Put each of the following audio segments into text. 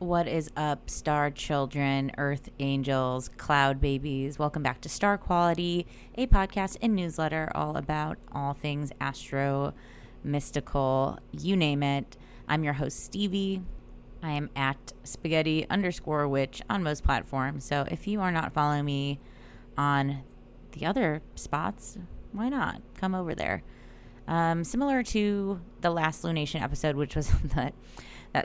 What is up, star children, earth angels, cloud babies? Welcome back to Star Quality, a podcast and newsletter all about all things astro, mystical, you name it. I'm your host, Stevie. I am at spaghetti_witch on most platforms. So if you are not following me on the other spots, why not? Come over there. Similar to the last lunation episode, which was that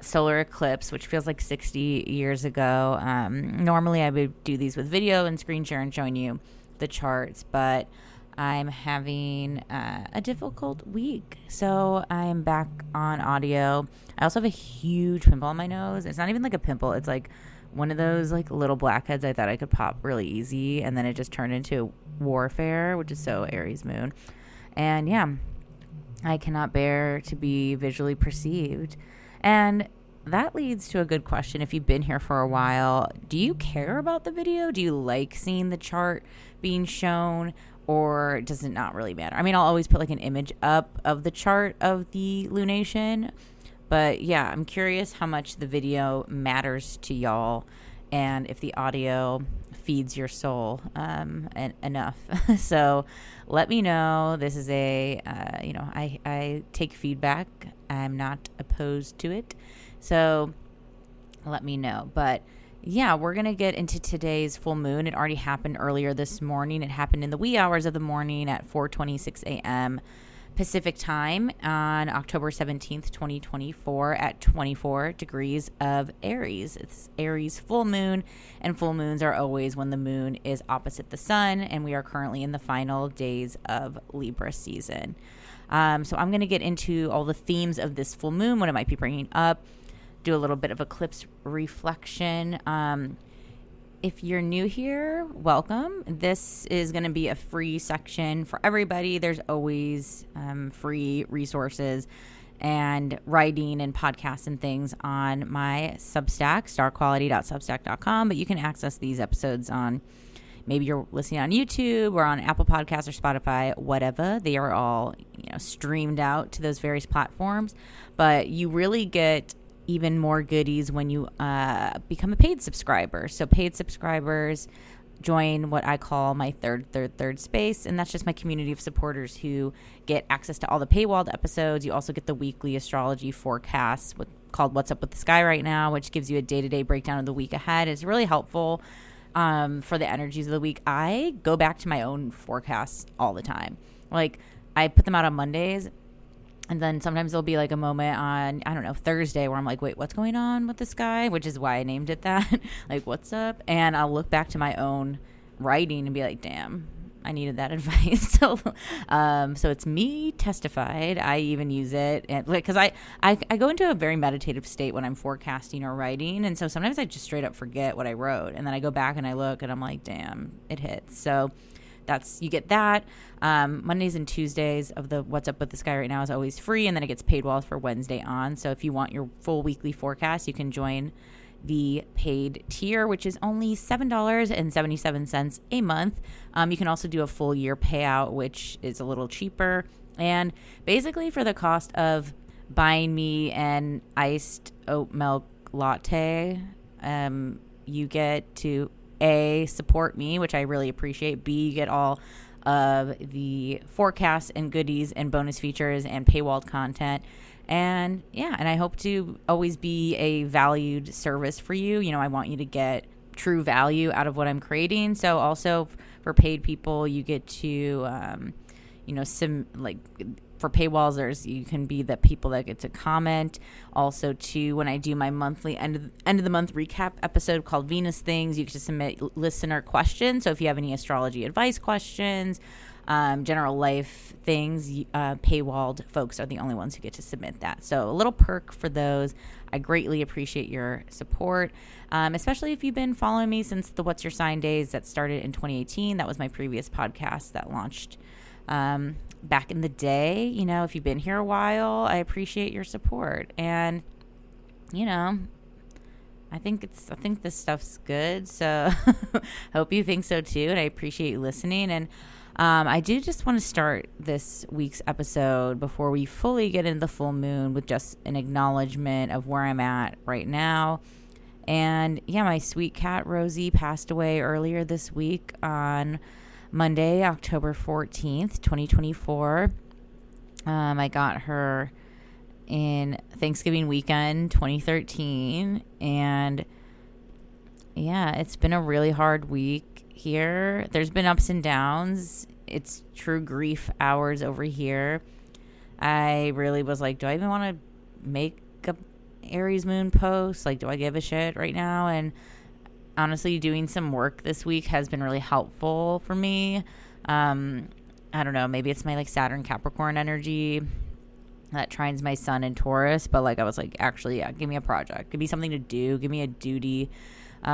solar eclipse, which feels like 60 years ago. Normally I would do these with video and screen share and showing you the charts, but I'm having a difficult week. So I'm back on audio. I also have a huge pimple on my nose. It's not even like a pimple. It's like one of those like little blackheads I thought I could pop really easy. And then it just turned into warfare, which is so Aries moon. And yeah, I cannot bear to be visually perceived. And that leads to a good question. If you've been here for a while, do you care about the video? Do you like seeing the chart being shown, or does it not really matter? I mean, I'll always put like an image up of the chart of the lunation, but yeah, I'm curious how much the video matters to y'all and if the audio feeds your soul enough. So let me know. This is I take feedback. I'm not opposed to it. So let me know. But yeah, we're going to get into today's full moon. It already happened earlier this morning. It happened in the wee hours of the morning at 4:26 a.m. Pacific time on October 17th, 2024 at 24 degrees of Aries. It's Aries full moon, and full moons are always when the moon is opposite the sun, and we are currently in the final days of Libra season. So I'm going to get into all the themes of this full moon, what it might be bringing up, do a little bit of eclipse reflection. If you're new here, welcome. This is going to be a free section for everybody. There's always free resources and writing and podcasts and things on my Substack, starquality.substack.com. But you can access these episodes on, maybe you're listening on YouTube or on Apple Podcasts or Spotify, whatever. They are all, streamed out to those various platforms. But you really get even more goodies when you become a paid subscriber. So paid subscribers join what I call my third space, and that's just my community of supporters who get access to all the paywalled episodes. You also get the weekly astrology forecasts called What's Up with the Sky Right Now, which gives you a day-to-day breakdown of the week ahead. It's really helpful for the energies of the week. I go back to my own forecasts all the time. Like, I put them out on Mondays, and then sometimes there'll be like a moment on, I don't know, Thursday where I'm like, wait, what's going on with the sky? Which is why I named it that. Like, what's up? And I'll look back to my own writing and be like, damn, I needed that advice. So it's me testified. I even use it because I go into a very meditative state when I'm forecasting or writing. And so sometimes I just straight up forget what I wrote. And then I go back and I look and I'm like, damn, it hits. So you get that. Mondays and Tuesdays of the What's Up with the Sky Right Now is always free, and then it gets paid well for Wednesday on. So if you want your full weekly forecast, you can join the paid tier, which is only $7.77 a month. You can also do a full year payout, which is a little cheaper. And basically for the cost of buying me an iced oat milk latte, you get to A, support me, which I really appreciate. B, you get all of the forecasts and goodies and bonus features and paywalled content. And yeah, and I hope to always be a valued service for you. I want you to get true value out of what I'm creating. So also for paid people, you get to, for paywalls, you can be the people that get to comment. Also, too, when I do my monthly end of the month recap episode called Venus Things, you can submit listener questions. So if you have any astrology advice questions, general life things, paywalled folks are the only ones who get to submit that. So a little perk for those. I greatly appreciate your support, especially if you've been following me since the What's Your Sign days that started in 2018. That was my previous podcast that launched back in the day. If you've been here a while, I appreciate your support. And, I think this stuff's good. So hope you think so too. And I appreciate you listening. And I do just want to start this week's episode before we fully get into the full moon with just an acknowledgement of where I'm at right now And yeah, my sweet cat Rosie passed away earlier this week on Monday, October 14th, 2024. I got her in Thanksgiving weekend 2013, and yeah, it's been a really hard week here. There's been ups and downs. It's true grief hours over here. I really was like, do I even want to make a Aries moon post? Like, do I give a shit right now? And honestly, doing some work this week has been really helpful for me. I don't know, maybe it's my like Saturn Capricorn energy that trines my sun in Taurus, but like I was like, actually, yeah, give me a project, give me something to do, give me a duty. So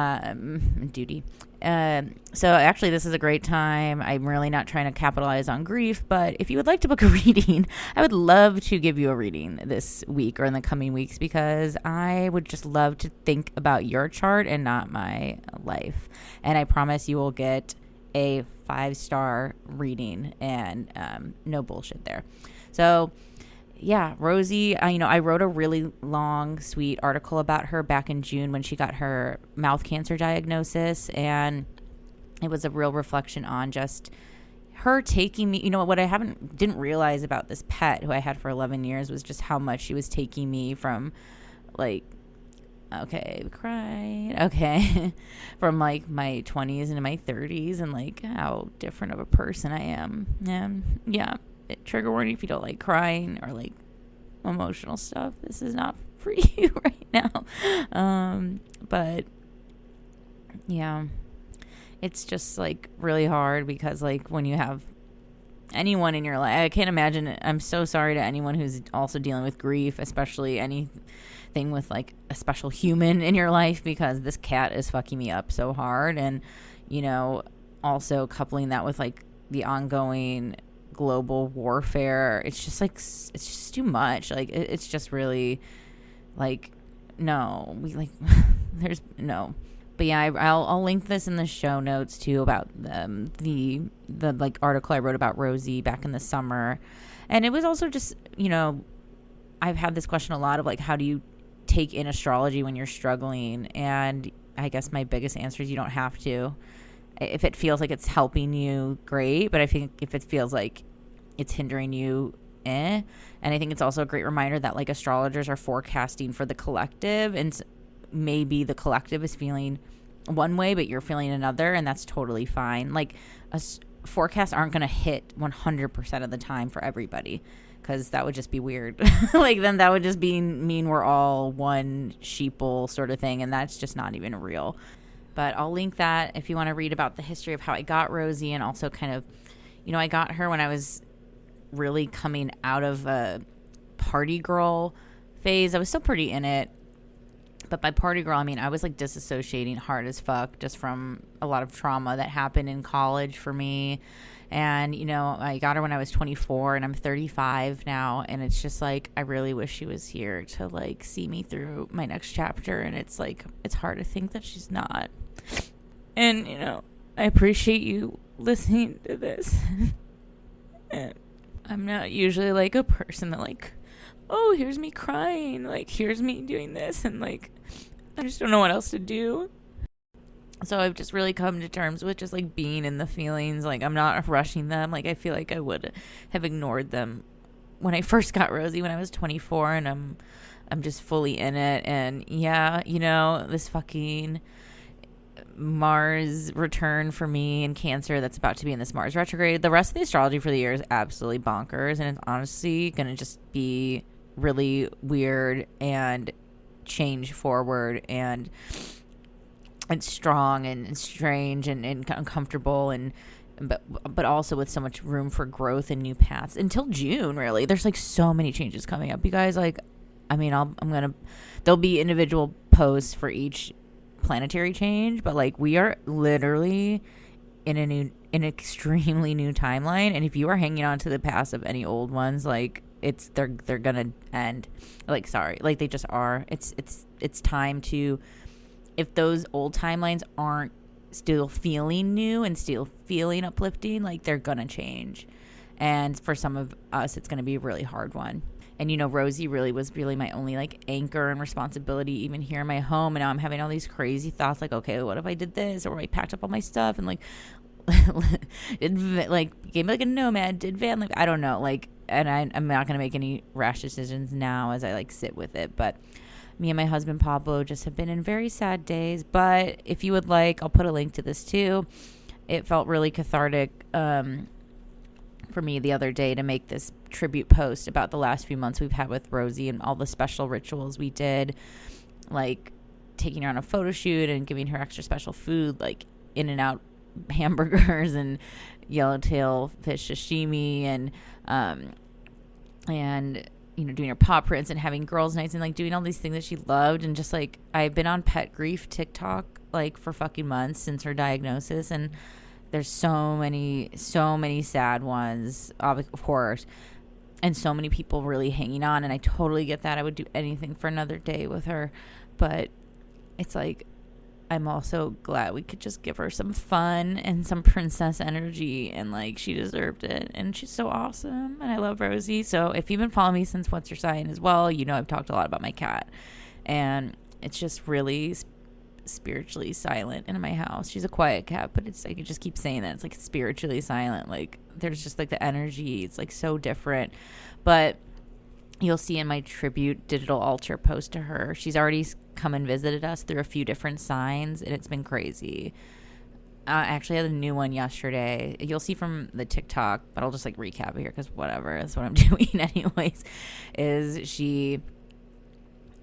actually this is a great time. I'm really not trying to capitalize on grief, but if you would like to book a reading, I would love to give you a reading this week or in the coming weeks, because I would just love to think about your chart and not my life. And I promise you will get a 5-star reading, and no bullshit there. So yeah, Rosie, I wrote a really long, sweet article about her back in June when she got her mouth cancer diagnosis. And it was a real reflection on just her taking me, what I didn't realize about this pet who I had for 11 years was just how much she was taking me from like, okay, cried, okay, from like my 20s into my 30s, and like how different of a person I am. And yeah. Trigger warning if you don't like crying or like emotional stuff, this is not for you right now. But yeah, it's just like really hard because like when you have anyone in your life, I can't imagine. I'm so sorry to anyone who's also dealing with grief, especially anything with like a special human in your life, because this cat is fucking me up so hard. And also coupling that with like the ongoing global warfare, it's just too much. Like it's just really like, no, we like there's no. But yeah, I'll link this in the show notes too about the like article I wrote about Rosie back in the summer. And it was also just, I've had this question a lot of like, how do you take in astrology when you're struggling? And I guess my biggest answer is you don't have to. If it feels like it's helping you, great. But I think if it feels like it's hindering you, And I think it's also a great reminder that like astrologers are forecasting for the collective, and maybe the collective is feeling one way, but you're feeling another, and that's totally fine. Like forecasts aren't going to hit 100% of the time for everybody, because that would just be weird. Like then that would just mean we're all one sheeple sort of thing, and that's just not even real. But I'll link that if you want to read about the history of how I got Rosie, and also kind of, I got her when I was really coming out of a party girl phase. I was still pretty in it, but by party girl, I mean I was like disassociating hard as fuck just from a lot of trauma that happened in college for me. And, I got her when I was 24, and I'm 35 now. And it's just like, I really wish she was here to like see me through my next chapter. And it's like, it's hard to think that she's not. And, I appreciate you listening to this. And I'm not usually like a person that like, oh, here's me crying. Like, here's me doing this. And like, I just don't know what else to do. So I've just really come to terms with just like being in the feelings. Like I'm not rushing them. Like I feel like I would have ignored them when I first got Rosie when I was 24, and I'm just fully in it. And yeah, this fucking Mars return for me in Cancer that's about to be in this Mars retrograde. The rest of the astrology for the year is absolutely bonkers, and it's honestly going to just be really weird and change forward and strong and strange and uncomfortable, and but also with so much room for growth and new paths until June. Really, there's like so many changes coming up, you guys. Like, I mean, there'll be individual posts for each planetary change, but like we are literally in an extremely new timeline, and if you are hanging on to the past of any old ones, like they're gonna end. Like, sorry, like they just are. It's time to. If those old timelines aren't still feeling new and still feeling uplifting, like they're going to change. And for some of us, it's going to be a really hard one. And, you know, Rosie really was really my only like anchor and responsibility even here in my home. And now I'm having all these crazy thoughts like, okay, what if I did this, or I packed up all my stuff and like became like a nomad, did van life, I don't know, like, and I'm not gonna make any rash decisions now as I like sit with it. But me and my husband Pablo just have been in very sad days. But if you would like, I'll put a link to this too. It felt really cathartic for me the other day to make this tribute post about the last few months we've had with Rosie and all the special rituals we did, like taking her on a photo shoot and giving her extra special food like In-N-Out hamburgers and yellowtail fish sashimi, and you know, doing her paw prints and having girls' nights and like doing all these things that she loved. And just like, I've been on pet grief TikTok like for fucking months since her diagnosis, and there's so many sad ones, of course, and so many people really hanging on. And I totally get that. I would do anything for another day with her, but it's like, I'm also glad we could just give her some fun and some princess energy, and like, she deserved it, and she's so awesome, and I love Rosie. So if you've been following me since What's Your Sign as well, you know I've talked a lot about my cat, and it's just really spiritually silent in my house. She's a quiet cat, but it's like, I just keep saying that, it's like spiritually silent. Like, there's just like the energy, it's like so different. But you'll see in my tribute digital altar post to her, she's already come and visited us through a few different signs, and it's been crazy. I actually had a new one yesterday. You'll see from the TikTok, but I'll just like recap it here because whatever, that's what I'm doing anyways. Is she,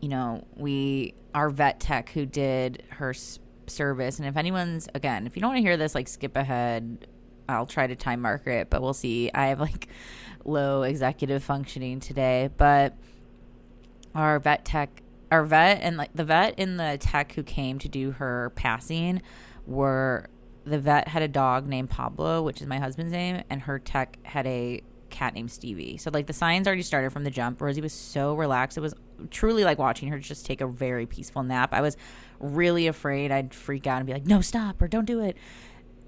you know, our vet tech who did her service, and if anyone's, again, if you don't want to hear this, like skip ahead. I'll try to time marker it, but we'll see. I have like low executive functioning today, but our vet and like the vet and the tech who came to do her passing the vet had a dog named Pablo, which is my husband's name, and her tech had a cat named Stevie. So like the signs already started from the jump. Rosie was so relaxed. It was truly like watching her just take a very peaceful nap. I was really afraid I'd freak out and be like, no, stop, or don't do it.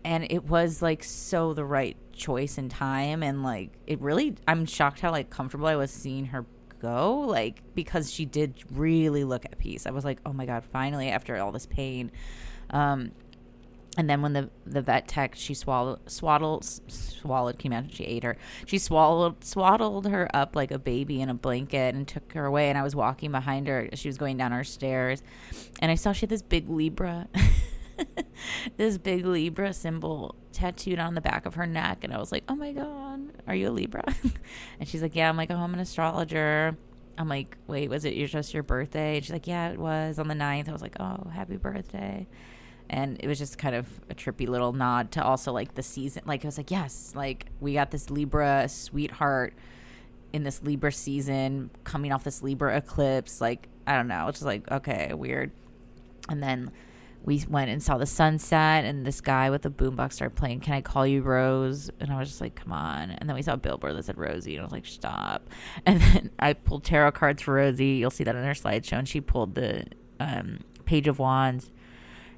And it was like so the right choice in time. And like, it really, I'm shocked how like comfortable I was seeing her go, like, because she did really look at peace. I was like, oh my God, finally, after all this pain. And then when the vet tech, she swallowed, came out and she ate her. She swaddled her up like a baby in a blanket and took her away. And I was walking behind her. She was going down our stairs, and I saw she had this big Libra, this big Libra symbol tattooed on the back of her neck. And I was like, oh my God, are you a Libra? And she's like, yeah. I'm like, oh, I'm an astrologer. I'm like, wait, was it just your birthday? And she's like, yeah, it was on the 9th. I was like, oh, happy birthday. And it was just kind of a trippy little nod to also like the season. Like, I was like, yes, like we got this Libra sweetheart in this Libra season coming off this Libra eclipse. Like, I don't know. It's just like, okay, weird. And then we went and saw the sunset, and this guy with the boombox started playing Can I Call You Rose? And I was just like, come on. And then we saw a billboard that said Rosie, and I was like, stop. And then I pulled tarot cards for Rosie. You'll see that in her slideshow. And she pulled the Page of Wands.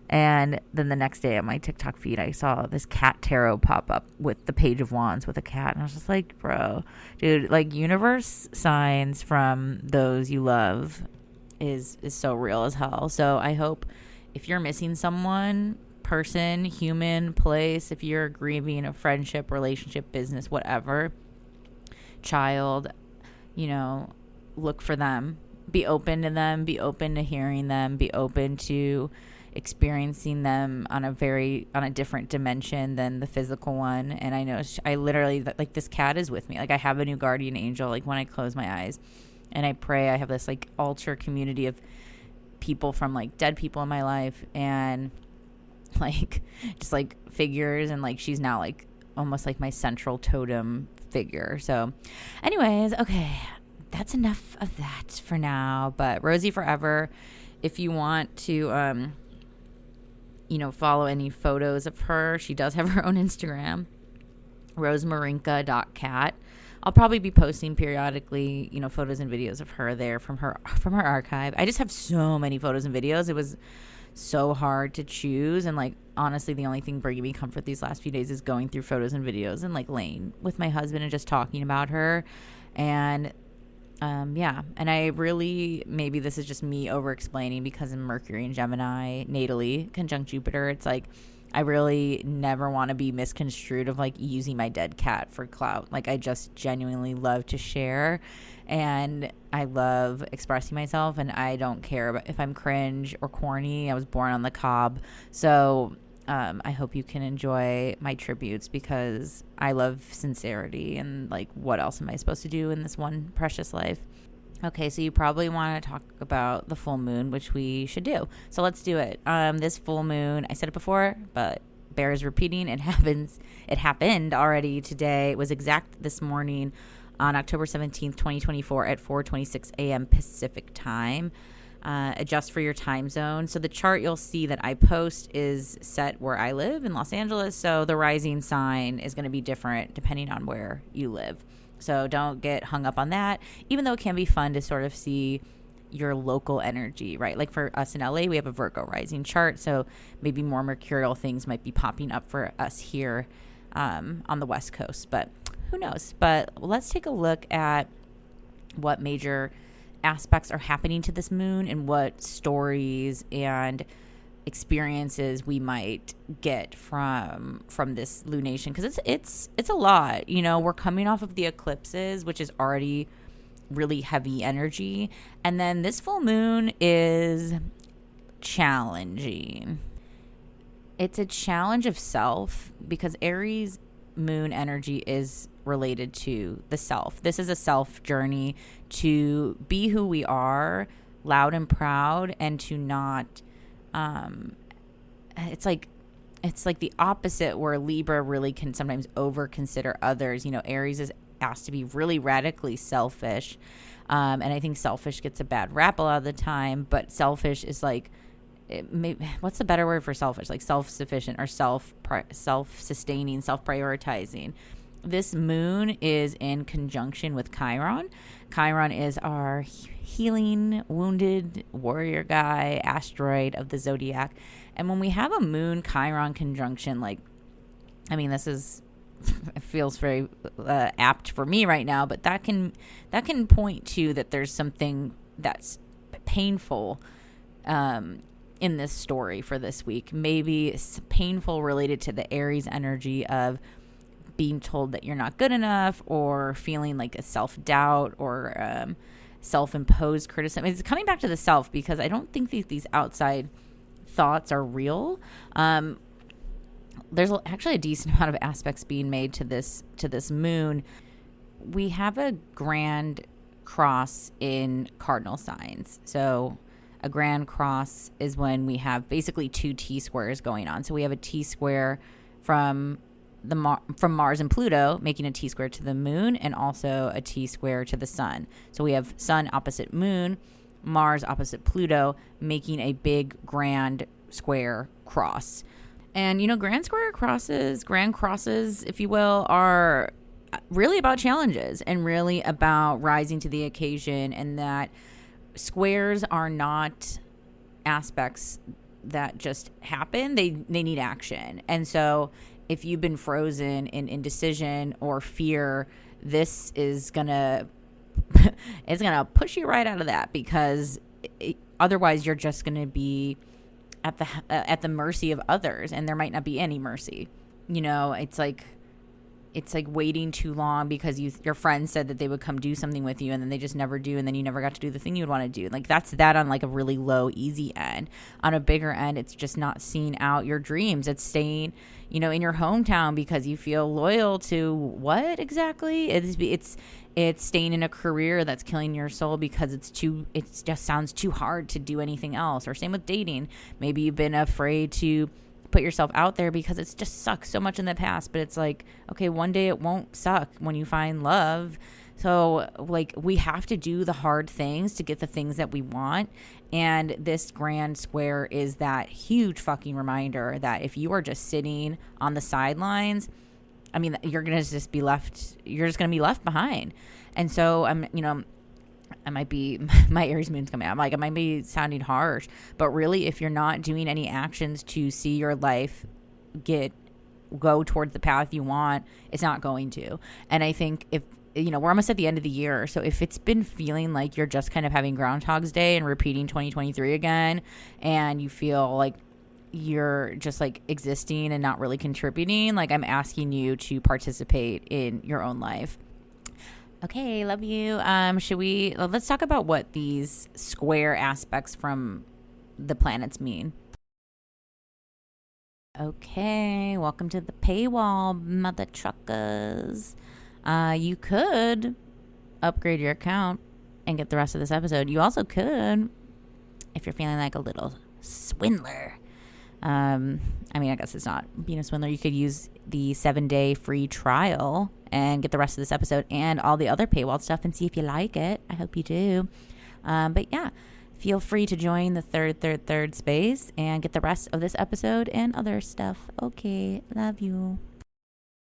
And then the next day on my TikTok feed, I saw this cat tarot pop up with the Page of Wands with a cat. And I was just like, bro, dude, like universe signs from those you love is so real as hell. So I hope if you're missing someone, person, human, place, if you're grieving a friendship, relationship, business, whatever, child, you know, look for them. Be open to them. Be open to hearing them. Be open to experiencing them on a different dimension than the physical one. And I know I literally, like, this cat is with me. Like, I have a new guardian angel, like, when I close my eyes and I pray. I have this like altar community of people from like dead people in my life, and like just like figures, and like she's now like almost like my central totem figure. So anyways, okay, that's enough of that for now. But Rosie forever. If you want to you know, follow any photos of her, she does have her own Instagram, rosemarinka.cat. I'll probably be posting periodically, you know, photos and videos of her there from her archive. I just have so many photos and videos. It was so hard to choose. And like, honestly, the only thing bringing me comfort these last few days is going through photos and videos and like laying with my husband and just talking about her. And Yeah. And I really, maybe this is just me over explaining because in Mercury and Gemini natally conjunct Jupiter, it's like, I really never want to be misconstrued of like using my dead cat for clout. Like I just genuinely love to share and I love expressing myself and I don't care about if I'm cringe or corny. I was born on the cob. So I hope you can enjoy my tributes because I love sincerity and like what else am I supposed to do in this one precious life? Okay, so you probably want to talk about the full moon, which we should do. So let's do it. This full moon, I said it before, but bears repeating. It happened already today. It was exact this morning on October 17th, 2024 at 4:26 a.m. Pacific time. Adjust for your time zone. So the chart you'll see that I post is set where I live in Los Angeles. So the rising sign is going to be different depending on where you live. So don't get hung up on that, even though it can be fun to sort of see your local energy, right? Like for us in LA, we have a Virgo rising chart. So maybe more mercurial things might be popping up for us here on the West Coast, but who knows? But let's take a look at what major aspects are happening to this moon and what stories and experiences we might get from this lunation, because it's a lot. You know, we're coming off of the eclipses, which is already really heavy energy, and then this full moon is challenging. It's a challenge of self because Aries moon energy is related to the self. This is a self journey to be who we are, loud and proud, and to not it's like the opposite where Libra really can sometimes over consider others. You know, Aries is asked to be really radically selfish, and I think selfish gets a bad rap a lot of the time, but selfish is like, what's the better word for selfish? Like self-sufficient or self-sustaining, self-prioritizing. This moon is in conjunction with Chiron. Chiron is our healing, wounded warrior guy, asteroid of the zodiac. And when we have a moon Chiron conjunction, like, I mean, this is, it feels very apt for me right now, but that can point to that there's something that's painful in this story for this week. Maybe it's painful related to the Aries energy of being told that you're not good enough, or feeling like a self-doubt or self-imposed criticism. It's coming back to the self because I don't think these outside thoughts are real. There's actually a decent amount of aspects being made to this moon. We have a Grand Cross in cardinal signs. So a Grand Cross is when we have basically two T-squares going on. So we have a T-square from Mars and Pluto making a T-square to the moon, and also a T-square to the sun. So we have sun opposite moon, Mars opposite Pluto, making a big grand square cross. And, you know, grand crosses, if you will, are really about challenges and really about rising to the occasion, and that squares are not aspects that just happen. They need action. And so if you've been frozen in indecision or fear, this is gonna it's gonna push you right out of that, because otherwise you're just gonna be at the mercy of others, and there might not be any mercy. You know, it's like waiting too long because your friends said that they would come do something with you, and then they just never do, and then you never got to do the thing you would want to do. Like, that's that on like a really low, easy end. On a bigger end, it's just not seeing out your dreams. It's staying, you know, in your hometown because you feel loyal to what exactly? It's staying in a career that's killing your soul because it just sounds too hard to do anything else. Or same with dating. Maybe you've been afraid to put yourself out there because it's just sucked so much in the past, but it's like, okay, one day it won't suck when you find love. So like, we have to do the hard things to get the things that we want. And this grand square is that huge fucking reminder that if you are just sitting on the sidelines, I mean, you're going to be left behind. And so I might be, my Aries moon's coming out. I'm like, I might be sounding harsh, but really, if you're not doing any actions to see your life go towards the path you want, it's not going to. And I think if we're almost at the end of the year. So if it's been feeling like you're just kind of having Groundhog's Day and repeating 2023 again, and you feel like you're just like existing and not really contributing, like I'm asking you to participate in your own life. Okay, love you. Let's talk about what these square aspects from the planets mean. Okay, welcome to the paywall, mother truckers. You could upgrade your account and get the rest of this episode. You also could, if you're feeling like a little swindler. I guess it's not being a swindler. You could use the 7-day free trial and get the rest of this episode and all the other paywall stuff and see if you like it. I hope you do. But yeah, feel free to join the third space and get the rest of this episode and other stuff. Okay, love you.